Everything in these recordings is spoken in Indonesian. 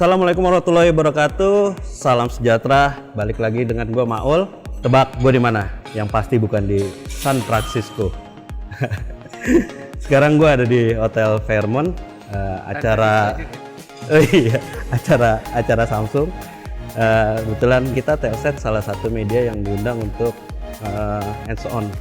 Assalamualaikum warahmatullahi wabarakatuh. Salam sejahtera. Balik lagi dengan gua Maul. Tebak gua di mana? Yang pasti bukan di San Francisco. Sekarang gua ada di Hotel Fairmont, acara acara Samsung. Kebetulan kita Telset salah satu media yang diundang untuk hands on.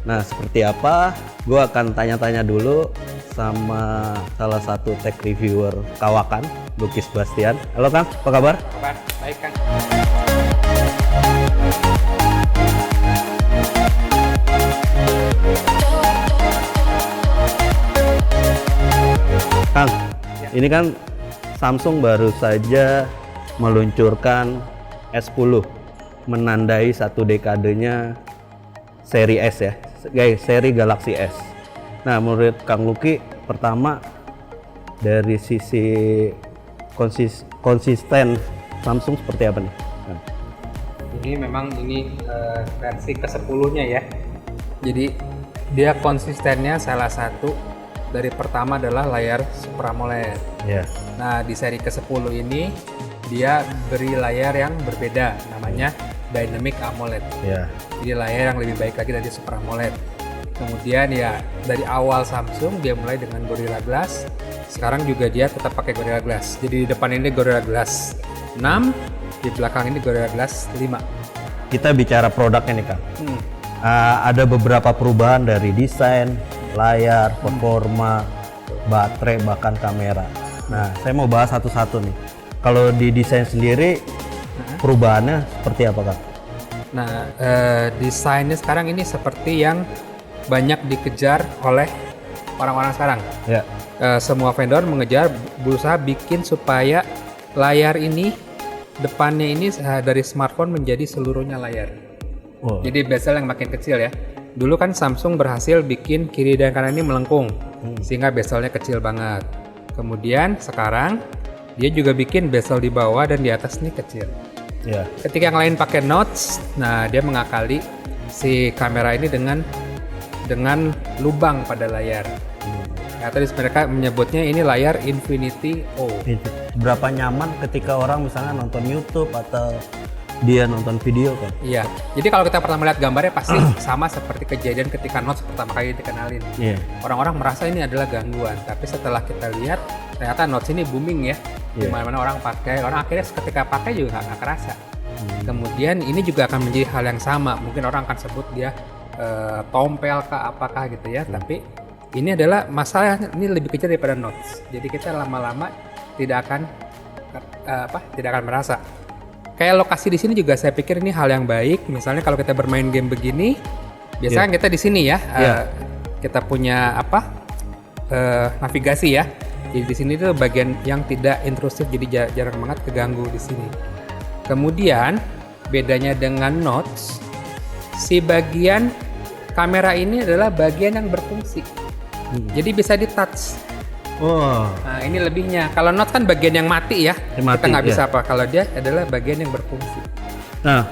Nah, seperti apa? Gua akan tanya-tanya dulu sama salah satu tech reviewer Kawakan, Lukis Bastian. Halo Kang, apa kabar? Kabar baik Kang. Kang, ini kan Samsung baru saja meluncurkan S10, menandai satu dekadenya seri S ya, guys, seri Galaxy S. Nah, menurut Kang Luki, pertama dari sisi konsisten Samsung seperti apa nih? Nah. Ini memang versi ke-10-nya ya. Jadi dia konsistennya salah satu dari pertama adalah layar Super AMOLED. Yeah. Nah, di seri ke-10 ini dia beri layar yang berbeda, namanya Dynamic AMOLED. Yeah. Jadi layar yang lebih baik lagi dari Super AMOLED. Kemudian ya dari awal Samsung dia mulai dengan Gorilla Glass. Sekarang juga dia tetap pakai Gorilla Glass. Jadi di depan ini Gorilla Glass 6, di belakang ini Gorilla Glass 5. Kita bicara produknya nih Kang. Ada beberapa perubahan dari desain, layar, performa, baterai, bahkan kamera. Nah, saya mau bahas satu-satu nih. Kalau di desain sendiri, perubahannya seperti apa Kang? Nah, desainnya sekarang ini seperti yang banyak dikejar oleh orang-orang sekarang. Ya. Semua vendor berusaha bikin supaya layar ini depannya ini dari smartphone menjadi seluruhnya layar. Oh. Jadi bezel yang makin kecil ya. Dulu kan Samsung berhasil bikin kiri dan kanan ini melengkung sehingga bezelnya kecil banget. Kemudian sekarang dia juga bikin bezel di bawah dan di atas ini kecil. Ya. Ketika yang lain pakai notch, nah dia mengakali si kamera ini dengan lubang pada layar. Ya, tadi mereka menyebutnya ini layar Infinity O. Berapa nyaman ketika orang misalnya nonton YouTube atau dia nonton video kan? Iya. Jadi kalau kita pertama lihat gambarnya pasti sama seperti kejadian ketika notch pertama kali dikenalin. Iya. Orang-orang merasa ini adalah gangguan, tapi setelah kita lihat ternyata notch ini booming ya. Iya. Dimana-mana orang pakai, orang akhirnya ketika pakai juga nggak kerasa. Kemudian ini juga akan menjadi hal yang sama. Mungkin orang akan sebut dia tompel kah apakah gitu ya. Tapi ini adalah masalah ini lebih kecil daripada notch. Jadi kita lama-lama tidak akan merasa. Kayak lokasi di sini juga saya pikir ini hal yang baik. Misalnya kalau kita bermain game begini, biasanya kita di sini ya, kita punya navigasi ya. Jadi di sini tuh bagian yang tidak intrusif, jadi jarang banget keganggu di sini. Kemudian bedanya dengan notch, si bagian kamera ini adalah bagian yang berfungsi. Jadi bisa di touch. Oh. Nah, ini lebihnya. Kalau notch kan bagian yang mati ya. Kita nggak bisa apa. Kalau dia adalah bagian yang berfungsi. Nah,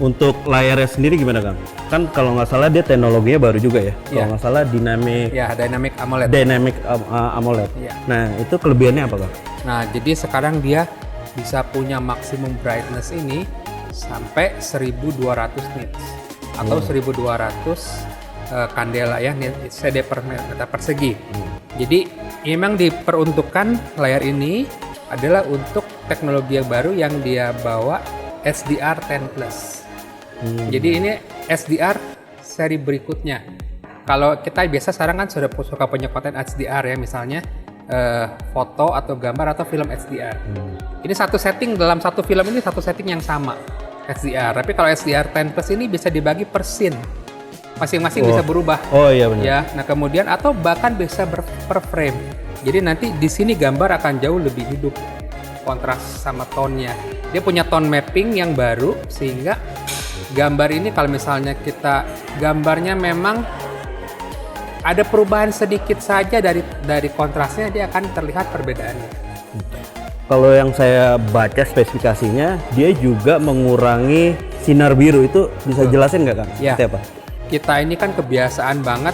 untuk layarnya sendiri gimana Kang? Kan kalau nggak salah dia teknologinya baru juga ya. Kalau nggak salah Dynamic AMOLED. Dynamic AMOLED. Ya. Nah, itu kelebihannya apa Kang? Nah, jadi sekarang dia bisa punya maksimum brightness ini sampai 1200 nits atau 1200 kandela ya, CD per meter persegi. Jadi memang diperuntukkan layar ini adalah untuk teknologi yang baru yang dia bawa, HDR10+. Jadi ini HDR seri berikutnya. Kalau kita biasa sekarang kan suka punya konten HDR ya, misalnya foto atau gambar atau film HDR. Ini satu setting dalam satu film ini satu setting yang sama HDR. Tapi kalau HDR10+ ini bisa dibagi per scene. Masing-masing bisa berubah. Oh iya benar. Ya, nah kemudian atau bahkan bisa per frame. Jadi nanti di sini gambar akan jauh lebih hidup, kontras sama tone-nya. Dia punya tone mapping yang baru sehingga gambar ini kalau misalnya kita gambarnya memang ada perubahan sedikit saja dari kontrasnya, dia akan terlihat perbedaannya. Kalau yang saya baca spesifikasinya, dia juga mengurangi sinar biru. Itu bisa jelasin nggak Kang? Ya. Seperti apa? Kita ini kan kebiasaan banget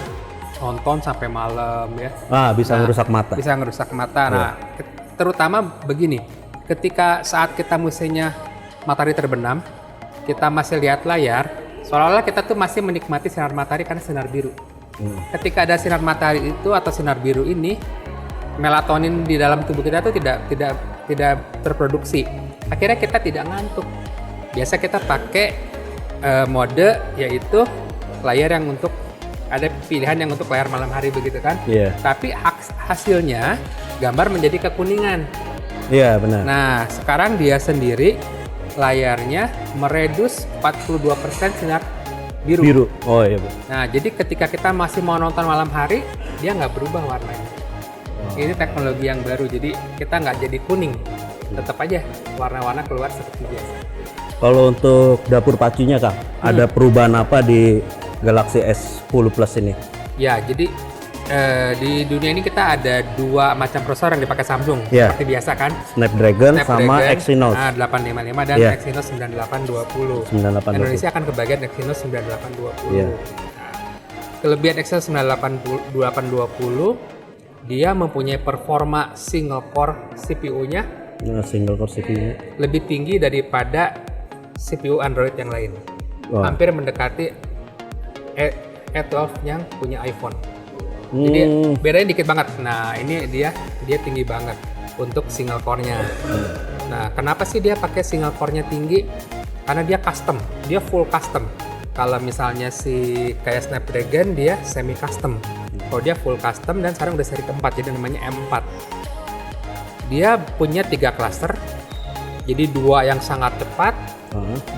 nonton sampai malam ya. Bisa ngerusak mata. Bisa ngerusak mata. Nah, terutama begini, ketika saat kita musimnya matahari terbenam, kita masih lihat layar, seolah-olah kita tuh masih menikmati sinar matahari karena sinar biru. Ketika ada sinar matahari itu atau sinar biru ini, melatonin di dalam tubuh kita tuh tidak terproduksi. Akhirnya kita tidak ngantuk. Biasa kita pakai mode yaitu layar yang untuk ada pilihan yang untuk layar malam hari begitu kan. Iya. Tapi hasilnya gambar menjadi kekuningan. Iya, benar. Nah, sekarang dia sendiri layarnya meredus 42% sinar biru. Oh iya, Bu. Nah, jadi ketika kita masih mau nonton malam hari, dia nggak berubah warnanya. Ini teknologi yang baru, jadi kita nggak jadi kuning. Tetap aja warna-warna keluar seperti biasa. Kalau untuk dapur pacunya, Kang, ada perubahan apa di Galaxy S10 Plus ini? Ya, jadi di dunia ini kita ada dua macam prosesor yang dipakai Samsung. Ya. Seperti biasa kan? Snapdragon sama Exynos 855 dan Ya. Exynos 9820. 9820. Indonesia akan kebagian Exynos 9820. Ya. Kelebihan Exynos 9820, dia mempunyai performa single core CPU-nya Nah, single core CPU. lebih tinggi daripada CPU Android yang lain. Wah. Hampir mendekati A12 yang punya iPhone. Jadi bedanya dikit banget. Nah, ini dia tinggi banget untuk single core-nya. Nah, kenapa sih dia pakai single core-nya tinggi? Karena dia custom, dia full custom. Kalau misalnya kayak Snapdragon dia semi custom. Kalau dia full custom dan sekarang udah seri keempat, jadi namanya M4. Dia punya 3 cluster. Jadi 2 yang sangat cepat,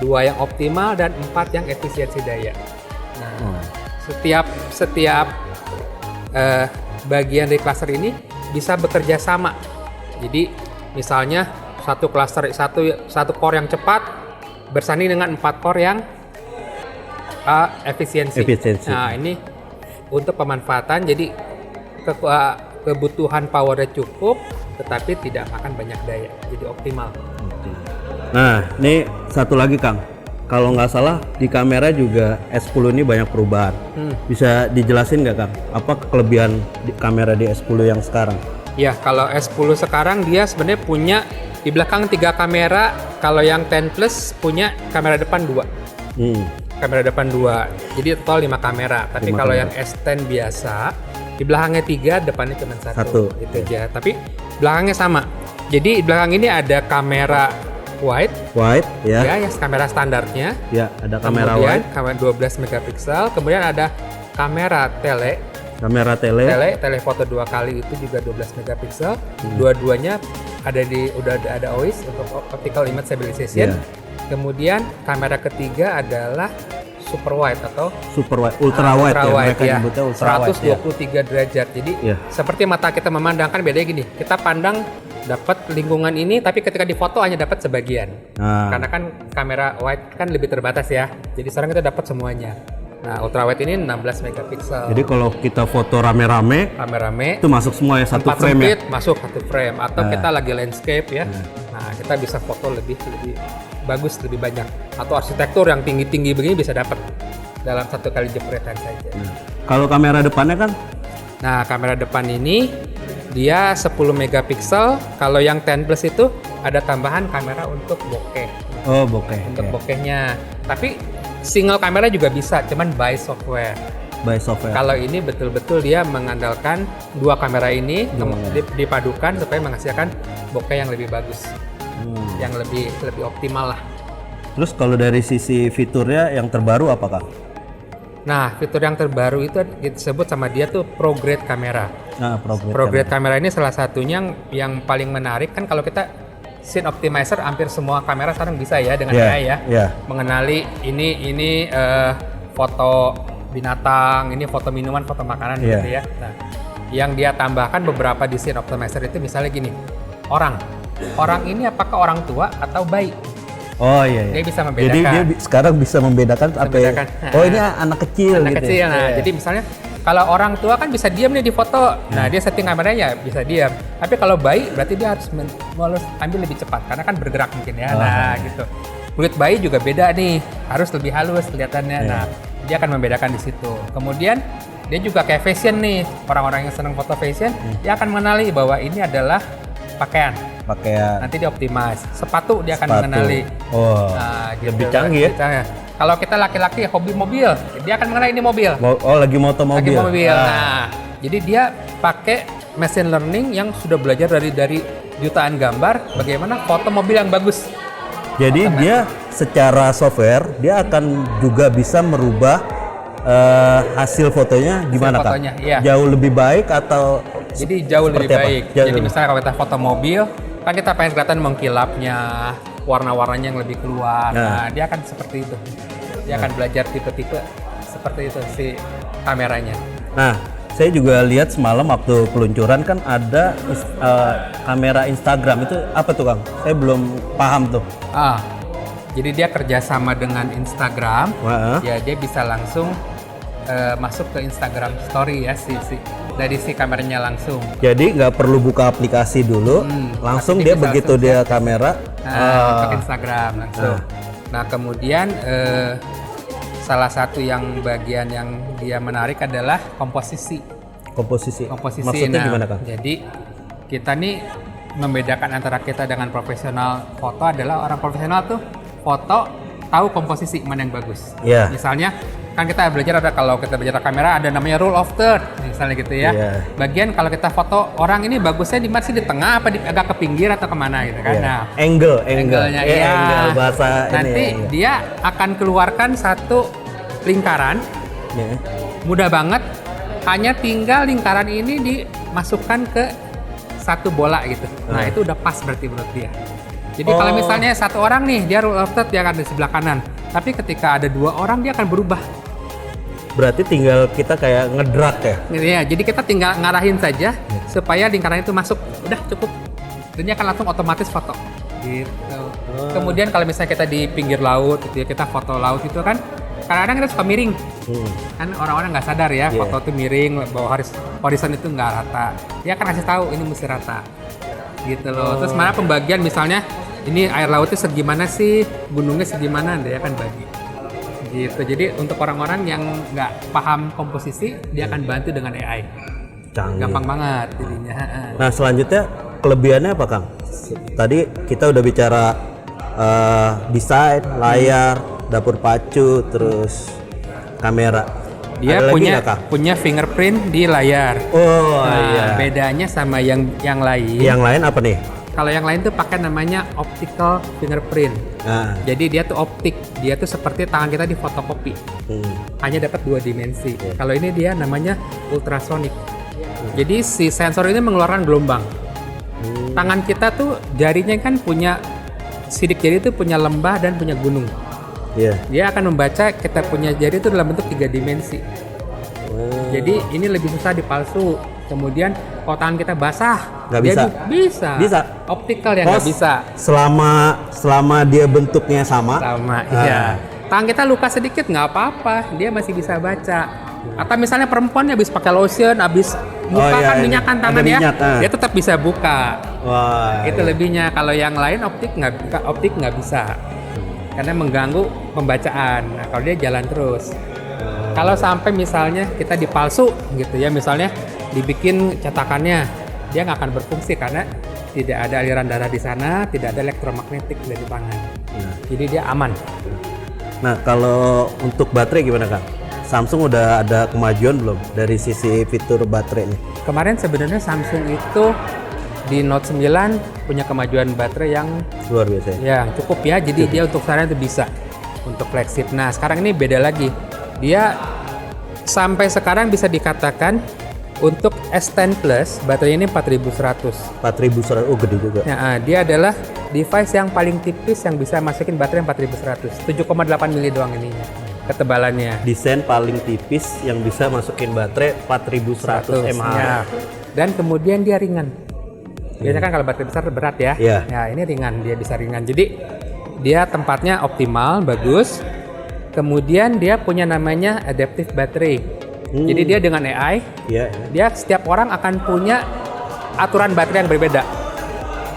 2 yang optimal dan 4 yang efisiensi daya. Nah, setiap bagian dari cluster ini bisa bekerja sama. Jadi misalnya satu cluster satu core yang cepat bersanding dengan 4 core yang efisiensi. Nah, ini untuk pemanfaatan, jadi kebutuhan powernya cukup tetapi tidak makan banyak daya, jadi optimal. Nah, ini satu lagi, Kang. Kalau nggak salah di kamera juga S10 ini banyak perubahan. Bisa dijelasin nggak, Kang? Apa kelebihan kamera di S10 yang sekarang? Ya, kalau S10 sekarang dia sebenarnya punya di belakang 3 kamera. Kalau yang 10 Plus punya kamera depan 2. Kamera depan 2. Jadi total 5 kamera. Tapi kalau yang S10 biasa di belakangnya 3, depannya cuma 1. Itu aja. Tapi belakangnya sama. Jadi di belakang ini ada kamera wide ya. Ya, yang kamera standarnya. Ya, ada kamera kemudian, wide. kamera 12 megapiksel. Kemudian ada kamera telefoto 2 kali itu juga 12 megapiksel. Dua-duanya udah ada OIS untuk optical image stabilization. Kemudian kamera ketiga adalah super wide atau ultra wide ya, mereka ya. nyebutnya ultra wide 123 derajat. Jadi seperti mata kita memandangkan, bedanya gini, kita pandang dapat lingkungan ini, tapi ketika difoto hanya dapat sebagian. Karena kan kamera wide kan lebih terbatas ya. Jadi sekarang kita dapat semuanya. Nah, ultra wide ini 16 megapiksel. Jadi kalau kita foto rame-rame itu masuk semua ya, satu frame sempit, masuk satu frame. Atau kita lagi landscape ya. Nah, kita bisa foto lebih bagus, lebih banyak. Atau arsitektur yang tinggi-tinggi begini bisa dapat dalam satu kali jepretan saja. Kalau kamera depannya kan? Nah, kamera depan ini dia 10 megapiksel. Kalau yang 10 Plus itu ada tambahan kamera untuk bokeh. Oh, bokeh. Untuk bokehnya. Tapi single kamera juga bisa, cuman by software. Kalau ini betul-betul dia mengandalkan 2 kamera ini dipadukan supaya menghasilkan bokeh yang lebih bagus. Yang lebih optimal lah. Terus kalau dari sisi fiturnya yang terbaru apa, Kang? Nah, fitur yang terbaru itu disebut sama dia tuh Pro Grade kamera. Nah, Pro Grade kamera ini salah satunya yang paling menarik kan, kalau kita scene optimizer hampir semua kamera sekarang bisa ya dengan AI ya. Mengenali ini foto binatang, ini foto minuman, foto makanan gitu ya. Nah, yang dia tambahkan beberapa di scene optimizer itu misalnya gini. Orang ini apakah orang tua atau bayi? Oh iya. Dia bisa membedakan. Jadi dia sekarang bisa membedakan apa ya? Oh, ini anak kecil Anak kecil. Nah, jadi misalnya kalau orang tua kan bisa diam nih di foto. Nah, dia setting kameranya ya bisa diam. Tapi kalau bayi berarti dia harus ambil lebih cepat karena kan bergerak mungkin ya. Nah, gitu. Kulit bayi juga beda nih, harus lebih halus kelihatannya. Nah, dia akan membedakan di situ. Kemudian dia juga kayak fashion nih. Orang-orang yang senang foto fashion, dia akan mengenali bahwa ini adalah pakaian. pakaian. Nanti dia optimize. Sepatu dia akan Sepatu. mengenali. Oh, lebih canggih ya. Kalau kita laki-laki hobi mobil, dia akan mengenali ini mobil. Oh, lagi moto mobil. Lagi mobil. Nah, jadi dia pakai machine learning yang sudah belajar dari jutaan gambar bagaimana foto mobil yang bagus. Jadi dia secara software dia akan juga bisa merubah hasil fotonya gimana Kak? Fotonya, iya. Jauh lebih baik atau Jadi jauh lebih seperti apa? baik. Jadi misalnya kalau kita foto mobil, kan kita pengen kelihatan mengkilapnya, warna-warnanya yang lebih keluar. Nah, dia akan seperti itu. Dia akan belajar tipe-tipe seperti itu si kameranya. Nah, saya juga lihat semalam waktu peluncuran kan ada kamera Instagram, itu apa tuh Kang? Saya belum paham tuh. Jadi dia kerjasama dengan Instagram. Ya dia bisa langsung masuk ke Instagram Story ya dari si kameranya langsung. Jadi nggak perlu buka aplikasi dulu, langsung dia begitu dia kamera ke Instagram langsung. Nah kemudian salah satu yang bagian yang dia menarik adalah komposisi. Maksudnya gimana Kang? Jadi kita nih membedakan antara kita dengan profesional foto adalah orang profesional tuh foto tahu komposisi mana yang bagus. Misalnya kan kita belajar kalau kita belajar kamera ada namanya rule of third misalnya gitu ya. Bagian kalau kita foto orang ini bagusnya di mana sih, di tengah apa agak ke pinggir atau kemana gitu kan. Nah, angle-nya angle bahasa nanti ini. Dia akan keluarkan satu lingkaran. Mudah banget, hanya tinggal lingkaran ini dimasukkan ke satu bola gitu. Nah, itu udah pas berarti menurut dia. Jadi kalau misalnya satu orang nih, dia rule of third dia akan di sebelah kanan. Tapi ketika ada dua orang dia akan berubah. Berarti tinggal kita kayak ngedrag ya? Iya, jadi kita tinggal ngarahin saja supaya lingkaran itu masuk. Udah cukup. Dan dia akan langsung otomatis foto. Gitu. Kemudian kalau misalnya kita di pinggir laut, gitu ya, kita foto laut itu kan kadang-kadang kita suka miring. Kan orang-orang nggak sadar ya, foto itu miring, bahwa horizon itu nggak rata. Dia akan kasih tahu ini mesti rata. Gitu loh. Terus mana pembagian misalnya ini air lautnya segimana sih, gunungnya segimana, dia akan bagi. Gitu. Jadi untuk orang-orang yang nggak paham komposisi, dia akan bantu dengan AI. Canggih. Gampang banget jadinya. Nah selanjutnya kelebihannya apa Kang? Tadi kita udah bicara desain, layar, dapur pacu, terus kamera. Dia punya fingerprint di layar. Iya. Bedanya sama yang lain. Yang lain apa nih? Kalau yang lain tuh pakai namanya optical fingerprint. Jadi dia tuh optik, dia tuh seperti tangan kita di fotokopi. Hanya dapat 2 dimensi. Kalau ini dia namanya ultrasonic. Jadi si sensor ini mengeluarkan gelombang. Tangan kita tuh jarinya kan punya sidik jari itu punya lembah dan punya gunung. Dia akan membaca kita punya jari itu dalam bentuk 3 dimensi. Jadi ini lebih susah dipalsu. Kemudian kalau tangan kita basah, bisa. Optical yang nggak bisa. Selama dia bentuknya sama. Iya. Tangan kita luka sedikit nggak apa-apa, dia masih bisa baca. Atau misalnya perempuan habis pakai lotion, habis buka kan minyakan tangan ya, dia tetap bisa buka. Itu lebihnya. Kalau yang lain optik nggak bisa, karena mengganggu pembacaan. Nah, kalau dia jalan terus. Kalau sampai misalnya kita dipalsu gitu ya, misalnya dibikin cetakannya, dia nggak akan berfungsi karena tidak ada aliran darah di sana, tidak ada elektromagnetik dari tangan. Jadi dia aman. Nah kalau untuk baterai gimana Kang? Samsung udah ada kemajuan belum dari sisi fitur baterai nih? Kemarin sebenarnya Samsung itu di Note 9 punya kemajuan baterai yang luar biasa. Ya cukup ya, jadi dia untuk sekarang itu bisa untuk flagship. Nah sekarang ini beda lagi. Dia sampai sekarang bisa dikatakan untuk S10 Plus baterainya ini 4100. 4100, oh gede juga. Nah, dia adalah device yang paling tipis yang bisa masukin baterai 4100. 7,8 mili doang ininya ketebalannya. Desain paling tipis yang bisa masukin baterai 4100 mAh. Ya. Dan kemudian dia ringan. Biasanya kan kalau baterai besar berat ya. Ya, ini ringan, dia bisa ringan. Jadi dia tempatnya optimal, bagus. Kemudian dia punya namanya adaptive battery. Jadi dia dengan AI, dia setiap orang akan punya aturan baterai yang berbeda.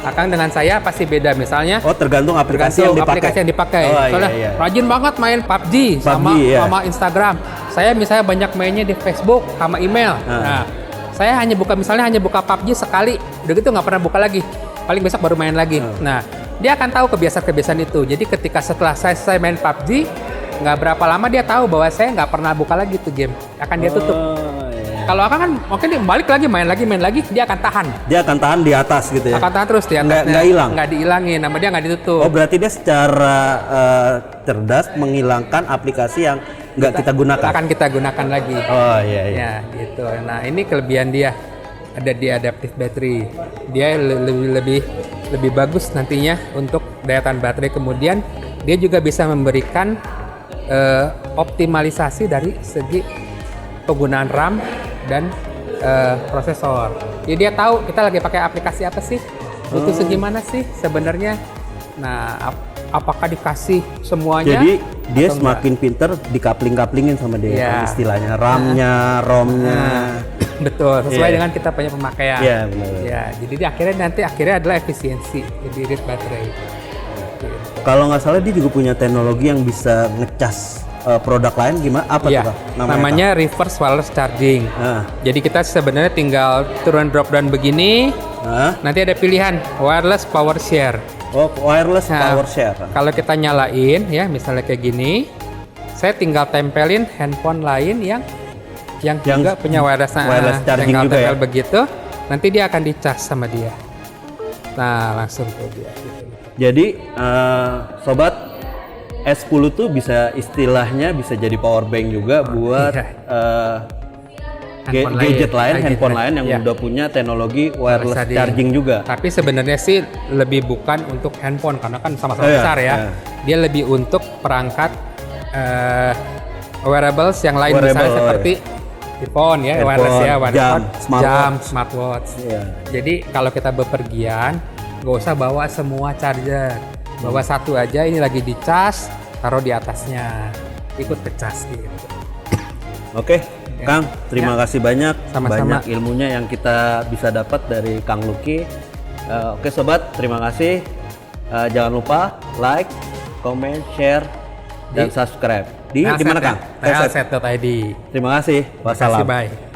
Akan dengan saya pasti beda, misalnya. Tergantung aplikasi yang dipakai. Soalnya rajin banget main PUBG sama Instagram. Saya misalnya banyak mainnya di Facebook sama email. Nah, saya hanya buka PUBG sekali, udah gitu nggak pernah buka lagi. paling besok baru main lagi. Nah, dia akan tahu kebiasaan-kebiasaan itu. Jadi ketika setelah saya main PUBG, nggak berapa lama dia tahu bahwa saya nggak pernah buka lagi tuh game. Akan dia tutup. Iya. Kalau akan kan mungkin dia balik lagi main lagi, dia akan tahan. Dia akan tahan di atas gitu ya. Akan tahan terus di atasnya. Nggak hilang. Nggak dihilangin, nama dia nggak ditutup. Oh, berarti dia secara cerdas menghilangkan aplikasi yang nggak kita gunakan. Akan kita gunakan lagi. Oh iya iya. Ya, gitu. Nah, ini kelebihan dia. Ada di adaptive battery. Dia lebih bagus nantinya untuk daya tahan baterai. Kemudian dia juga bisa memberikan optimalisasi dari segi penggunaan RAM dan prosesor. Jadi dia tahu kita lagi pakai aplikasi apa sih, butuh segimana sih sebenarnya. Nah, apakah dikasih semuanya? Jadi dia atau semakin pinter dikapling-kaplingin sama dia Ya. istilahnya, RAM-nya, ROM-nya. Betul, sesuai Iya. dengan kita punya pemakaian. Iya, benar. Ya, jadi akhirnya adalah efisiensi di irit baterai. Gitu. Kalau nggak salah dia juga punya teknologi yang bisa ngecas produk lain gimana? Apa Iya, tuh, Kang? namanya reverse wireless charging. Nah, Jadi kita sebenarnya tinggal turun drop down begini, nah. nanti ada pilihan wireless power share. Oh, wireless Nah, power share. Kalau kita nyalain ya, misalnya kayak gini, saya tinggal tempelin handphone lain yang juga punya wireless, wireless charging tinggal juga tempel ya? begitu, nanti dia akan dicas sama dia. Nah, langsung tuh dia. Gitu. Jadi sobat, S10 tuh bisa istilahnya bisa jadi power bank juga buat iya. gadget lain, handphone lain yang Iya. udah punya teknologi wireless Charging. charging juga. Tapi sebenarnya sih lebih bukan untuk handphone karena kan sama-sama Iya, besar ya. iya. Dia lebih untuk perangkat wearables yang lain Wearable, misalnya seperti iPhone ya, Handphone, wireless ya, wireless jam, watch, smartwatch. smartwatch. Iya. Jadi kalau kita bepergian, nggak usah bawa semua charger, bawa satu aja. Ini lagi dicas, taruh di atasnya, ikut kecas gitu. Oke, Kang, terima kasih banyak. Sama-sama. Banyak ilmunya yang kita bisa dapat dari Kang Lucky. Oke sobat, terima kasih. Jangan lupa like, comment, share, dan subscribe. Di mana Kang? Telset.id. Terima kasih. Terima kasih, Wassalam. bye.